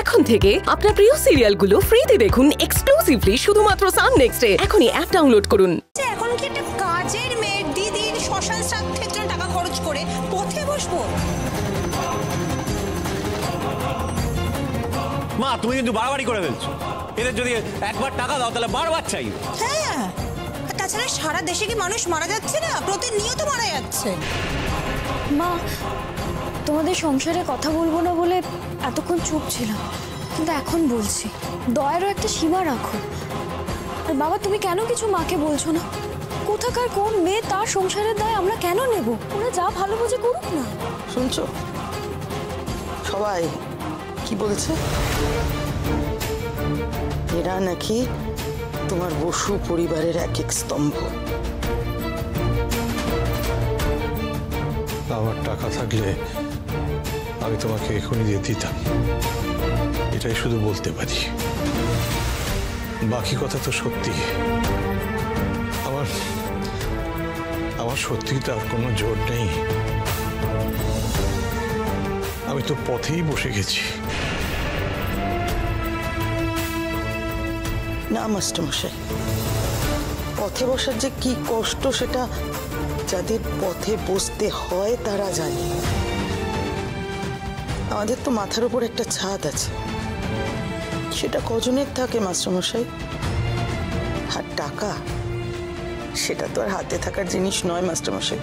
এখন থেকে আপনার প্রিয় সিরিয়ালগুলো ফ্রিতে দেখুন এক্সক্লুসিভলি শুধুমাত্র সান নেক্সটে। এখনই অ্যাপ ডাউনলোড করুন। এখন কি একটা কাজের মেয়ে দিদির শ্মশান শ্রাদ্ধের জন্য টাকা খরচ করে পথে বসবো? মা, তুমি কিন্তু বাড়াবাড়ি করে ফেলছো। এদের যদি একবার টাকা দাও তাহলে বারবার চাই। হ্যাঁ, তাছাড়া সারা দেশে কি মানুষ মারা যাচ্ছে না? প্রতিনিয়ত মারা যাচ্ছে। মা, তোমাদের সংসারে কথা বলবো না বলে এতক্ষণ চুপ ছিলাম, কিন্তু এখন বলছি। দয়ারও একটা সীমা রাখো। আর বাবা, তুমি কেন কিছু মাকে বলছো না? কোথাকার কোন মেয়ে, তার সংসারের দায় আমরা কেন নেব? ওরা যা ভালো বোঝে করুক না। শুনছো সবাই কি বলছে? এরা নাকি তোমার বসু পরিবারের এক এক স্তম্ভ। আমার টাকা থাকলে আমি তোমাকে এখনই দিয়ে দিতাম, এটাই শুধু বলতে পারি। বাকি কথা তো সত্যি। আমার সত্যি তার কোনো জোর নেই। আমি তো পথেই বসে গেছি। না মাস্টারমশাই, পথে বসার যে কি কষ্ট সেটা যাদের পথে বসতে হয় তারা জানে। আমাদের তো মাথার উপর একটা ছাদ আছে, সেটা কজনের থাকে মাস্টারমশাই? আর টাকা, সেটা তো আর হাতে থাকার জিনিস নয় মাস্টারমশাই।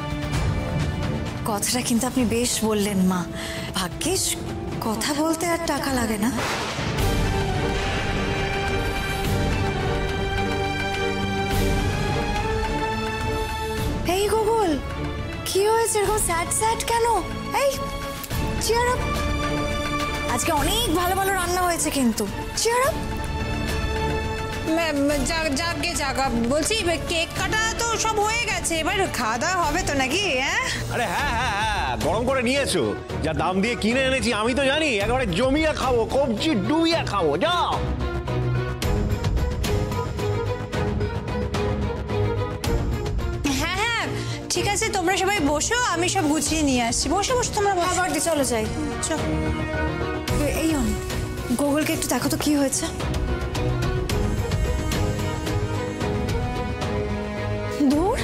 কথাটা কিন্তু আপনি বেশ বললেন মা। ভাগ্যিস কথা বলতে আর টাকা লাগে না। এই গুগল, কি হয়েছে এরকম স্যাড স্যাড কেন? এই চিয়ার আপ। আজকে অনেক ভালো ভালো রান্না হয়েছে কিন্তু। Cheer up. যাকে জাগা বলছি, কেক কাটা তো সব হয়ে গেছে, এবার খাওয়া দাওয়া হবে তো নাকি? আরে হ্যাঁ হ্যাঁ হ্যাঁ, গরম করে নিয়েছো। যা দাম দিয়ে কিনে এনেছি আমি তো জানি, একেবারে জমিয়ে খাবো, কবজি ডুবিয়ে খাবো। যাও। হ্যাঁ হ্যাঁ ঠিক আছে, তোমরা সবাই বসো, আমি সব গুছিয়ে নিয়ে আসছি। বসে বসে তোমরা আবার চলো যাই। চল। এই গুগলকে একটু দেখো তো কি হয়েছে। দূর,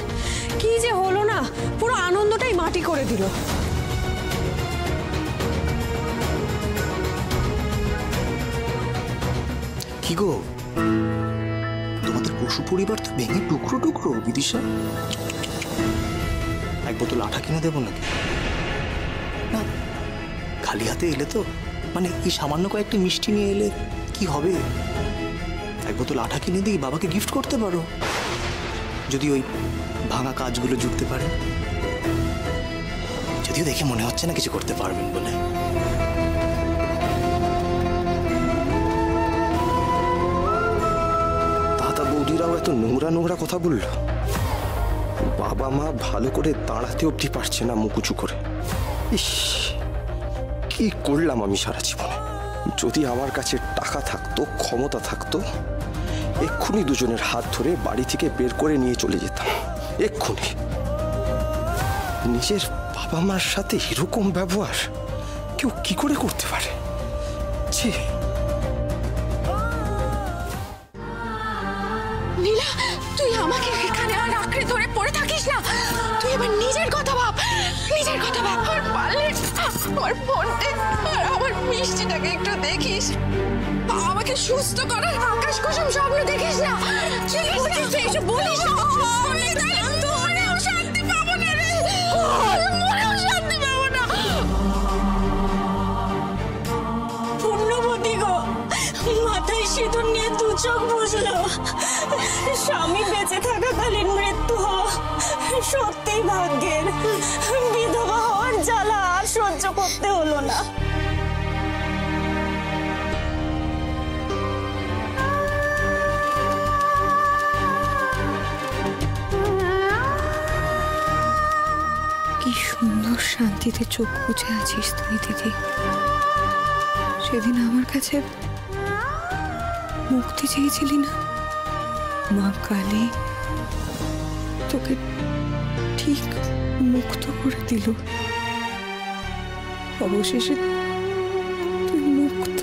কি যে হলো না, পুরো আনন্দটাই মাটি করে দিল। কি গো, তোমাদের পশু পরিবার তো ভেঙে টুকরো টুকরো। বিদিশা, এক বোতল আঠা কিনে দেবো নাকি? না, খালি হাতে এলে তো, মানে এই সামান্য কয়েকটা মিষ্টি নিয়ে এলে কি হবে? এক বোতল আঠা কিনে দিই, বাবাকে গিফট করতে পারো, যদি ওই ভাঙা কাজগুলো জুড়তে পারে। যদিও দেখে মনে হচ্ছে না কিছু করতে পারবেন বলে। দাদা বৌদিরাও এত নোংরা নোংরা কথা বলল। বাবা মা ভালো করে দাঁড়াতে অবধি পারছে না মুখ উঁচু করে। ইস, কি করলাম আমি সারা জীবনে। যদি আমার কাছে টাকা থাকতো, ক্ষমতা থাকতো, এক্ষুনি দুজনের হাত ধরে বাড়ি থেকে বের করে নিয়ে চলে যেতাম, এক্ষুনি। নিজের বাবা মার সাথে এরকম ব্যবহার কেউ কি করে করতে পারে? ছি। নীলা, তুই আমাকে এখানে আর আঁকড়ে ধরে পড়ে থাকিস না। তুই এবার নিজের কথা ভাব, নিজের কথা ভাব। আর পারলে আমার ফোনটা আর আমার মিষ্টিটাকে একটু দেখিস। আমাকে সুস্থ করার আকাশ কুসুম স্বপ্ন দেখিস না। এসব বলিস না। মনেও শান্তি পাবো না রে, মনেও শান্তি পাবো না। পুণ্যবতী গো, মাথায় সিঁদুর নিয়ে দু চোখ বুঝলো। স্বামী বেঁচে থাকাকালীন মৃত্যু হওয়া সত্যিই ভাগ্যের। বিধবা হওয়ার জ্বালা আর সহ্য করতে হলো না। কি সুন্দর শান্তিতে চোখ বুঝে আছিস তুই দিদি। সেদিন আমার কাছে মুক্তি চেয়েছিলি না? মা কালী তোকে ঠিক মুক্ত করে দিল। অবশেষে তুই মুক্ত।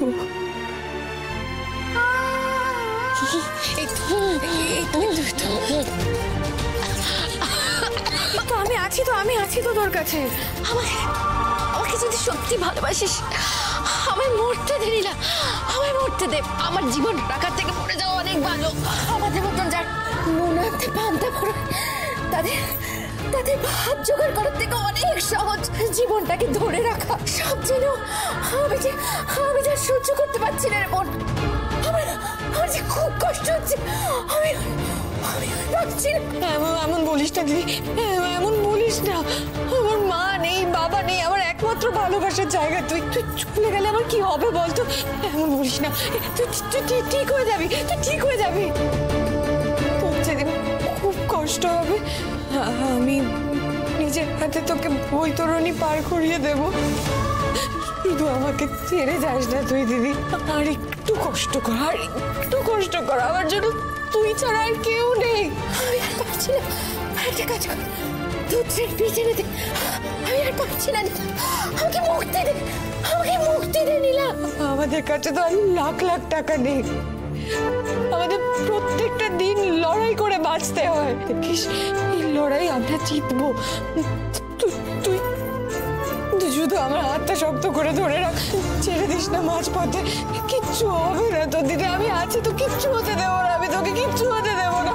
আমি আছি তো তোর কাছে। আমাকে যদি সত্যি ভালোবাসিস আমায় মরতে দিলি না, আমায় মরতে দে। আমার জীবন টাকার থেকে মরে যাওয়া অনেক ভালো। আমাদের মতন যার নুনাতে পান্তা পড়ে তাদের ভাত জোগাড় করার থেকে অনেক সহজ জীবনটাকে ধরে রাখা। সব যেন আমি যা সহ্য করতে পারছি না রে বোন। আমার যে খুব কষ্ট হচ্ছে। আমি ভাবছি এমন বলিস না দিদি, এমন বলিস না। আমার মা নেই, বাবা নেই, আমার একমাত্র ভালোবাসার জায়গা তুই। তুই চলে গেলে আমার কি হবে বলতো? এমন বলিস না। তুই ঠিক হয়ে যাবি, তুই ঠিক হয়ে যাবি। তোর যেদিন খুব কষ্ট হবে আমি নিজের হাতে তোকে বৈতরণী পার করিয়ে দেব। শুধু আমাকে ছেড়ে যাস না তুই দিদি। আর একটু কষ্ট কর, আর একটু কষ্ট কর। আমার জন্য তুই ছাড়া আর কেউ নেই। আমি আর পারছি না। একটা কাজ কর, দুধের পিছনে দে। আমি আর পারছি না। আমাকে মুক্তি দে নীলা। আমাদের কাছে তো আর লাখ লাখ টাকা নেই। আমাদের প্রত্যেকটা দিন লড়াই করে বাঁচতে হয়। দেখিস এই লড়াই আমরা জিতবো। তুই শুধু আমার হাতটা শক্ত করে ধরে রাখ, ছেড়ে দিস না মাঝপথে। কিচ্ছু হবে না তোর দিদি, আমি আছি তো, কিচ্ছু হতে দেবো না। আমি তোকে কিচ্ছু হতে দেবো না।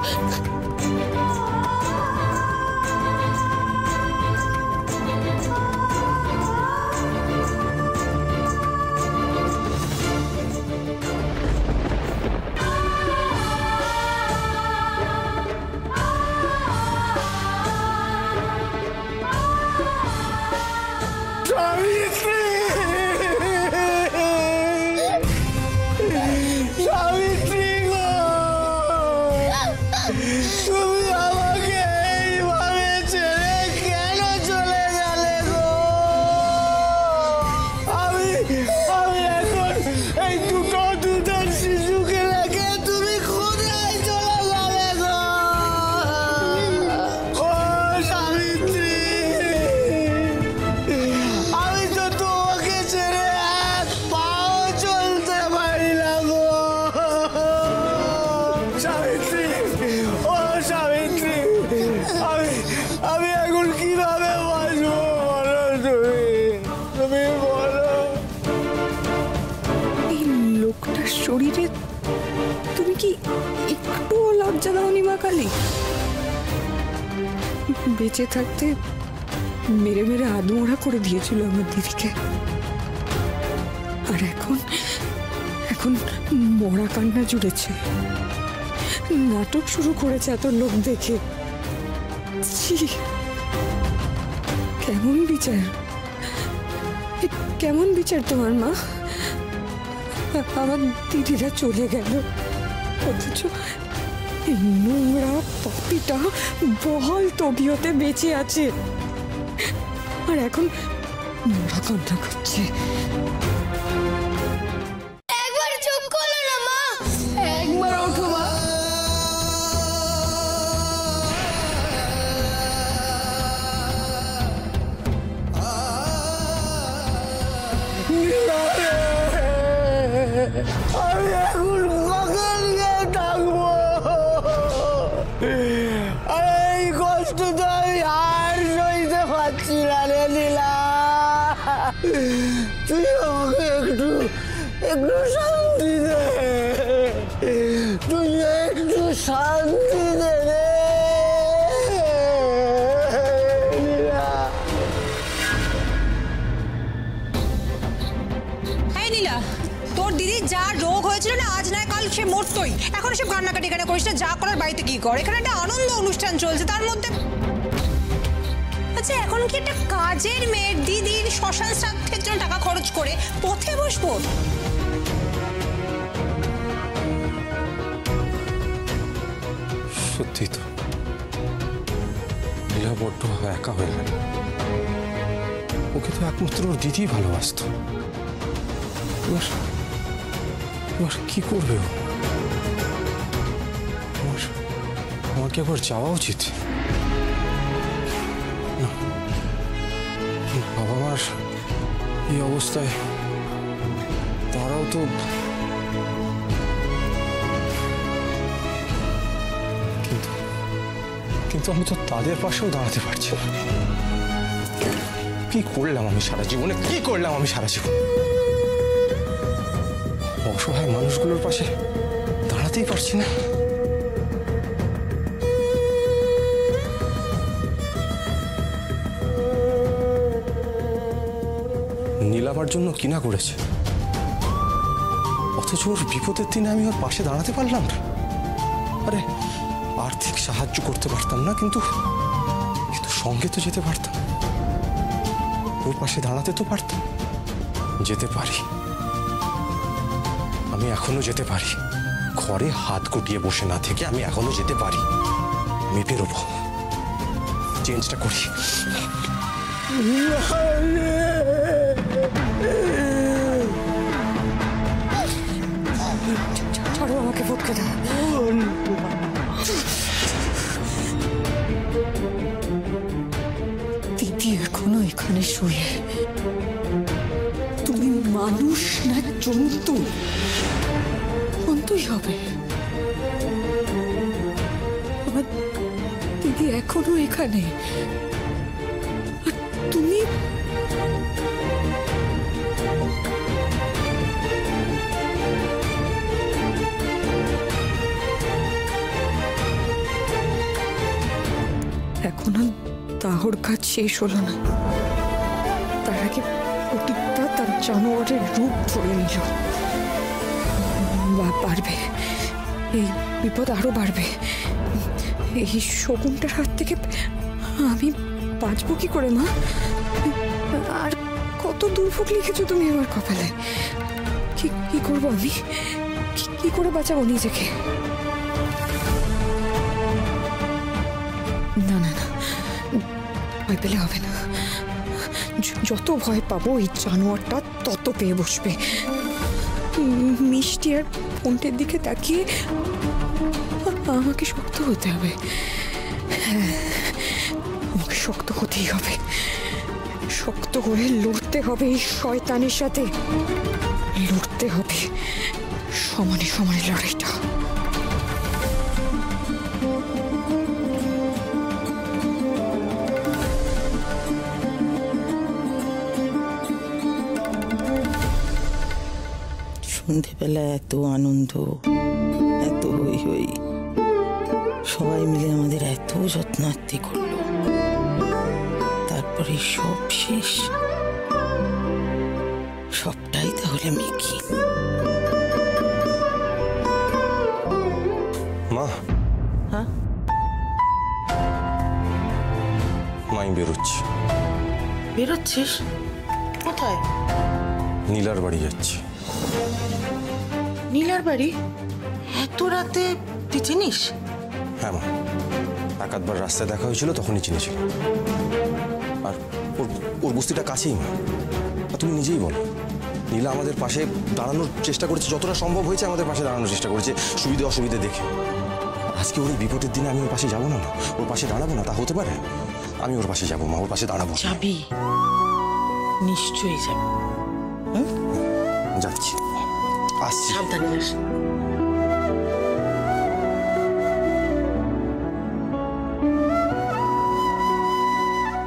শরীরে তুমি কি একটু লজ্জা দাওনি মা কালী? বেঁচে থাকতে মেরে মেরে আদমরা করে দিয়েছিল আমার দিদিকে, আর এখন মরা কান্না জুড়েছে। নাটক শুরু করেছে এত লোক দেখে। কেমন বিচার তোমার মা? আমার দিদিরা চলে গেল, অথচ এই নোংরা পাপিটা বহাল তবিয়তে বেঁচে আছে, আর এখন মরা কান্না করছে। একবার চুপ করো না মা, একবার ওঠো মা। আমি এখন কাকে নিয়ে থাকবো? এই কষ্ট তো আমি আর সইতে পারছি না রে নীলা। তুই আমাকে একটু শান্তি দে, তুই একটু শান্তি দে রে নীলা। এই নীলা, তোর দিদি যা রোগ হয়েছিল না, আজ নয় কাল সে মরতই। এখন সে কান্নাকাটি এখানে করিস না, যা করার বাড়িতে কি কর। এখানে একটা আনন্দ অনুষ্ঠান চলছে, তার মধ্যে আচ্ছা এখন কি একটা কাজের মেয়ের দিদির শ্মশান শ্রাদ্ধের জন্য টাকা খরচ করে পথে বসবো? সত্যি তো নীলা বড্ড একা হয়ে গেল। ওকে তো একমাত্র ওর দিদি ভালোবাসত। এবার কি করবে ও? আমার কি একবার যাওয়া উচিত? বাবা মার এই অবস্থায় তারাও তো কিন্তু আমি তো তাদের পাশেও দাঁড়াতে পারছি না। কি করলাম আমি সারা জীবনে, কি করলাম আমি সারা জীবন? অসহায় মানুষগুলোর পাশে দাঁড়াতেই পারছি না। নীলামার জন্য কি না করেছে, অথচ ওর বিপদের দিনে আমি ওর পাশে দাঁড়াতে পারলাম না। আরে আর্থিক সাহায্য করতে পারতাম না, কিন্তু সঙ্গে তো যেতে পারতাম, ওর পাশে দাঁড়াতে তো পারতাম। যেতে পারি, আমি এখনো যেতে পারি। ঘরে হাত গুটিয়ে বসে না থেকে আমি এখনো যেতে পারি। আমি বেরোবো, চেঞ্জটা করি। ছাড়ো আমাকে, ফটকে দাও। দিদি এখনো এখানে শুয়ে। তুমি মানুষ না জন্তু? অন্তই হবে। আমার দিদি এখনো এখানে, আর তুমি এখনো দাহর কাজ শেষ হলো না, তার আগে প্রতীকটা তার জানোয়ারের রূপ ধরে নিল। বাড়বে, এই বিপদ আরো বাড়বে। এই শকুনটার হাত থেকে আমি বাঁচবো কি করে মা? আর কত দুর্ভোগ লিখেছো তুমি আমার কপালে। কি করবো আমি? কি করে বাঁচাবো নিজেকে? না না না, ভয় পেলে হবে না। যত ভয় পাবো এই জানোয়ারটা তত পেয়ে বসবে। মিষ্টি আর ফোনটার দিকে তাকিয়ে আমাকে শক্ত হতে হবে। হ্যাঁ, আমাকে শক্ত হতেই হবে। শক্ত হয়ে লড়তে হবে এই শয়তানের সাথে। লড়তে হবে সমানে সমানে লড়াইটা। সন্ধেবেলা এত আনন্দ, এত হই হই, সবাই মিলে আমাদের এত যত্নার্থী করলো, তারপরে সব শেষ। সবটাই তাহলে মিকি। মা, হ্যাঁ মাই বেরোচ্ছি। বেরোচ্ছিস? কোথায়? নীলার বাড়ি যাচ্ছি। নীলার বাড়ি? এত রাতে তুই চিনিস? হ্যাঁ মা, এক আধবার রাস্তায় দেখা হয়েছিল, তখনই চিনেছিল। আর ওর বস্তিটা কাছেই মা। আর তুমি নিজেই বলো, নীলা আমাদের পাশে দাঁড়ানোর চেষ্টা করেছে, যতটা সম্ভব হয়েছে আমাদের পাশে দাঁড়ানোর চেষ্টা করেছে, সুবিধে অসুবিধে দেখে। আজকে ওর এই বিপদের দিনে আমি ওর পাশে যাবো না, ওর পাশে দাঁড়াবো না, তা হতে পারে? আমি ওর পাশে যাবো মা, ওর পাশে দাঁড়াবো। যাবি? নিশ্চয়ই যাবি। যাচ্ছি, আসছি। সাবধানে যাস।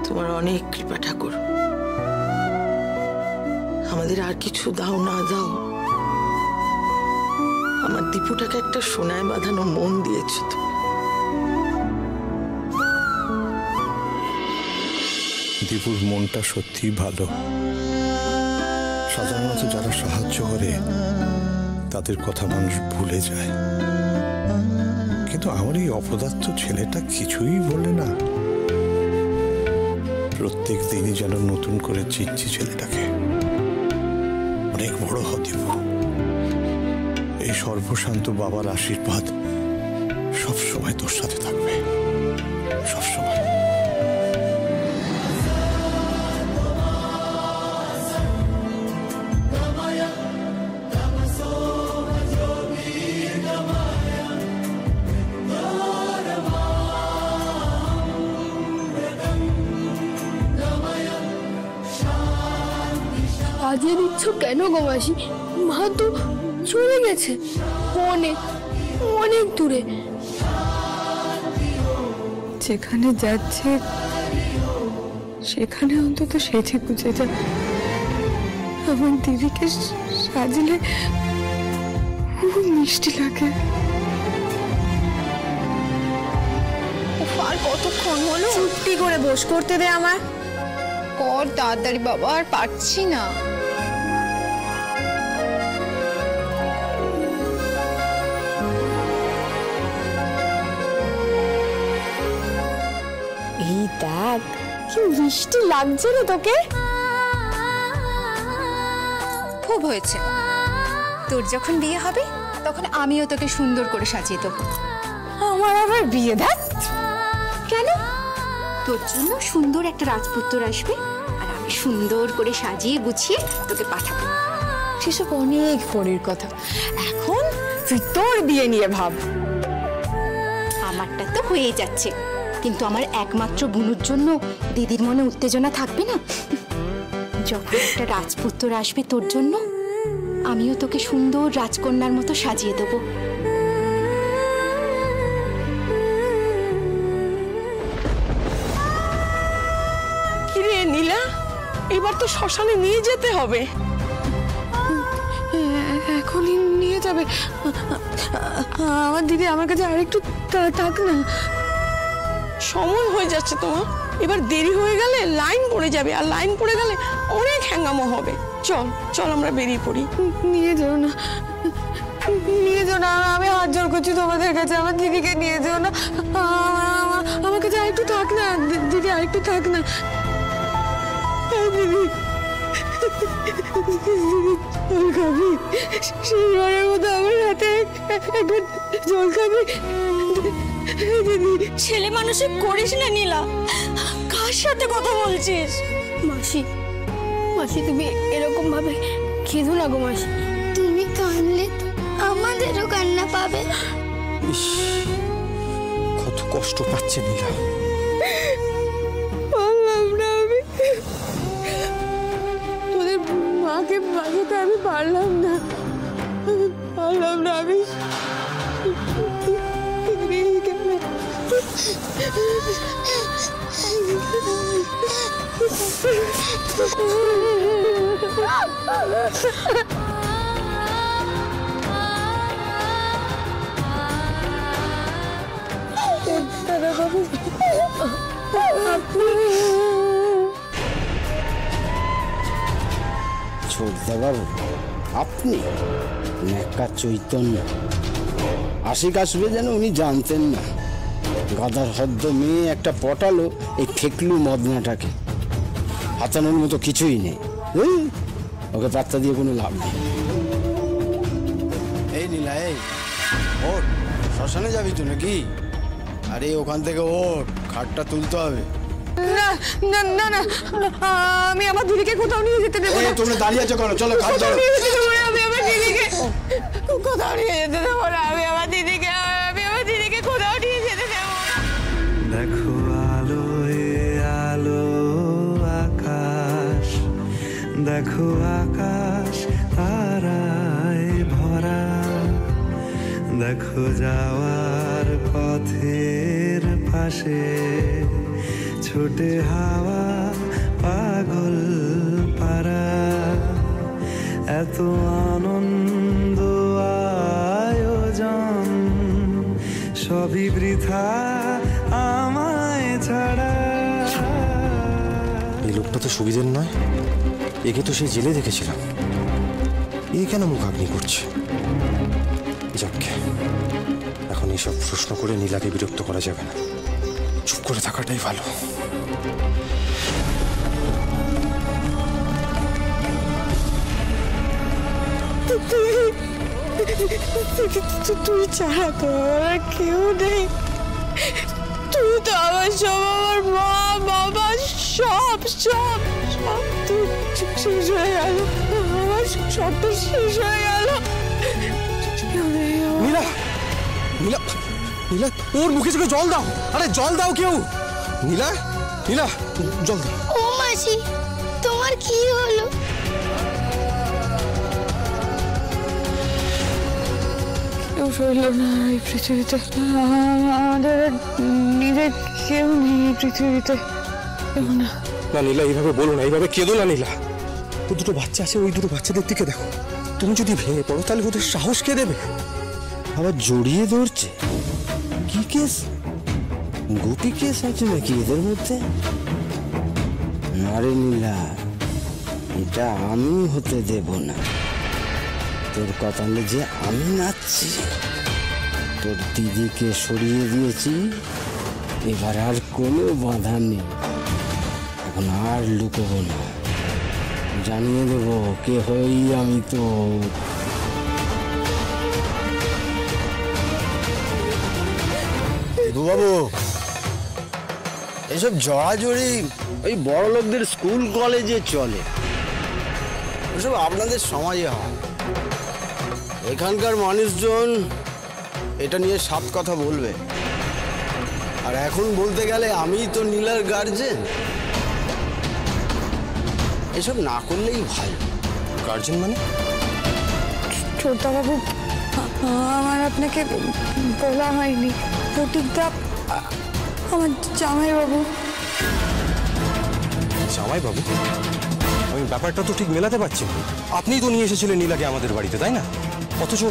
তোমার অনেক কৃপা ঠাকুর। আমাদের আর কিছু দাও না দাও, আমার দীপুটাকে একটা সোনায় বাঁধানো মন দিয়েছ তো। দীপুর মনটা সত্যিই ভালো। সাধারণত যারা সাহায্য করে তাদের কথা মানুষ ভুলে যায়, কিন্তু আমার এই অপদার্থ ছেলেটা কিছুই বলে না। প্রত্যেক দিনই যেন নতুন করে চিনছি ছেলেটাকে। অনেক বড় হ দীপু। এই সর্বশান্ত বাবার আশীর্বাদ সবসময় তোর সাথে থাকবে, সবসময়। কাজে দিচ্ছ কেন গো মাসি? মা তো চলে গেছে অনেক অনেক দূরে। যেখানে যাচ্ছে সেখানে অন্তত সেজে গুজে যা। আমার দিদিকে সাজলে খুব মিষ্টি লাগে। আর কতক্ষণ হলো? চুপটি করে বস করতে দে আমার। কর তাড়াতাড়ি বাবা, আর পারছি না। এই দেখ কি মিষ্টি লাগছে রে তোকে। খুব হয়েছে। তোর যখন বিয়ে হবে তখন আমিও তোকে সুন্দর করে সাজিয়ে দেবো। আমার আবার বিয়ে? দেখ কেন? তোর জন্য সুন্দর একটা রাজপুত্র আসবে আর আমি সুন্দর করে সাজিয়ে গুছিয়ে তোকে পাঠাবো। সেসব অনেক পরের কথা, এখন তুই তোর বিয়ে নিয়ে ভাব। আমারটা তো হয়ে যাচ্ছে, কিন্তু আমার একমাত্র বোনের জন্য দিদির মনে উত্তেজনা থাকবে না? যখন একটা রাজপুত্র আসবে তোর জন্য, আমিও তোকে সুন্দর রাজকন্যার মতো সাজিয়ে দেবো। কিরে নীলা, এবার তো শ্মশানে নিয়ে যেতে হবে। এখনই নিয়ে যাবে? আমার দিদি আমার কাছে আরেকটু থাক না। সময় হয়ে যাচ্ছে তোমার, এবার দেরি হয়ে গেলে লাইন পড়ে যাবে, আর লাইন পড়ে গেলে অনেক হ্যাঙ্গামো হবে। চল চল আমরা বেরিয়ে পড়ি। নিয়ে যাও না, নিয়ে যাও না, আমি হাত জোর করছি তোমাদের কাছে, আমার দিদিকে নিয়ে যাও না। আমার কাছে আরেকটু থাক না দিদি, আরেকটু থাক না দিদি। জল খাবি? শেষবারের মতো আমার হাতে একবার জল খাবি দিদি? ছেলে মানুষে করিস না নীলা, কার সাথে কথা বলছিস? মাসি, মাসি তুমি এরকম ভাবে কেঁদো না গো মাসি। তুমি কাঁদলে তো আমাদেরও কান্না পাবে। ইস, কত কষ্ট পাচ্ছে নীলা। বললাম না আমি, তোদের মাকে বাঁচাতে আমি পারলাম না, আমি ছোটদাবাবু, আপনি নেকা চৈতন্য আশিক আসবে যেন উনি জানতেন না। গাদার হদ্দ মেয়ে একটা পটালো এই ঠেকলু মদনাটাকে, হাতানোর মতো কিছুই নেই। ওকে পাত্তা দিয়ে কোনো লাভ নেই। এই নীলা, এই ওঠ, শ্মশানে যাবি তো নাকি? আরে ওখান থেকে ওঠ, খাটটা তুলতে হবে। না না না না, আমি আমার দিদিকে কোথাও নিয়ে যেতে দেবো না। তোমরা দাঁড়িয়ে আছো কেন? চলো খাট ধরো। আমি আমার দিদিকে কোথাও নিয়ে যেতে দেবো না। আমি আমার দিদিকে কোথাও নিয়ে যেতে দেবো না। দেখো আলোয় আলো আকাশ, দেখো আকাশ তারায় ভরা, দেখো যাওয়ার পথের পাশে ছোটে হাওয়া পাগল পারা, এত আনন্দ আয়োজন সবই বৃথা আমায় ছাড়া। এই লোকটা তো সুবিধের নয়, একে তো সেই জেলে দেখেছিলাম। এ কেন মুখাগ্নি করছে? যাকে এখন এইসব প্রশ্ন করে নীলাকে বিরক্ত করা যাবে না, চুপ করে থাকাটাই ভালো। তুই ছাড়া তো আমার কেউ নেই। তুই তো আমার সব, আমার মা বাবা সব সব সব তুই শেষ হয়ে গেল, আমার সব তো শেষ হয়ে গেল। নীলা, নীলা, নীলা, ওর মুখে চোখে জল দাও। আরে জল দাও কেউ। নীলা, নীলা, জল দাও। ও মাসি, তোমার কি হলো? কেউ কেউ রইল না এই পৃথিবীতে। আমাদের নিজের কেউ নেই এই পৃথিবীতে। না নীলা, এইভাবে বলো না, এইভাবে কেঁদো না নীলা। ও দুটো বাচ্চা আছে, ওই দুটো বাচ্চাদের দিকে দেখো। তুমি যদি ভেঙে পড়ো তাহলে ওদের সাহস কে দেবে? আবার জড়িয়ে ধরছে। কি কেস? গোপী কেস আছে নাকি এদের মধ্যে? না রে নীলা, এটা আমি হতে দেব না। তোর কপালে যে আমি নাচছি। তোর দিদিকে সরিয়ে দিয়েছি, এবার আর কোনো বাধা নেই। এখন আর লুকোবো না, জানিয়ে দেবো কে হই আমি। তো বাবু, এসব জড়াজড়ি ওই বড় লোকদের স্কুল কলেজে চলে, ওসব আপনাদের সমাজে হয়। এখানকার মানুষজন এটা নিয়ে 7 কথা বলবে। আর এখন বলতে গেলে আমি তো নীলার গার্জেন, এসব না করলেই ভালো। গার্জেন মানে? ছোটবাবু, আমার আপনাকে বলা হয়নি। প্রতীকদা আমার জামাইবাবু। জামাইবাবু? আমি ব্যাপারটা তো ঠিক মেলাতে পারছি না। আপনিই তো নিয়ে এসেছিলেন নীলাকে আমাদের বাড়িতে, তাই না? অথচ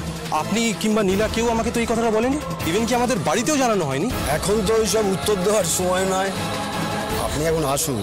আপনি কিংবা নীলা কেউ আমাকে তো এই কথাটা বলেনি। ইভেন কি আমাদের বাড়িতেও জানানো হয়নি। এখন তো ওইসব উত্তর দেওয়ার সময় নয়, আপনি এখন আসুন।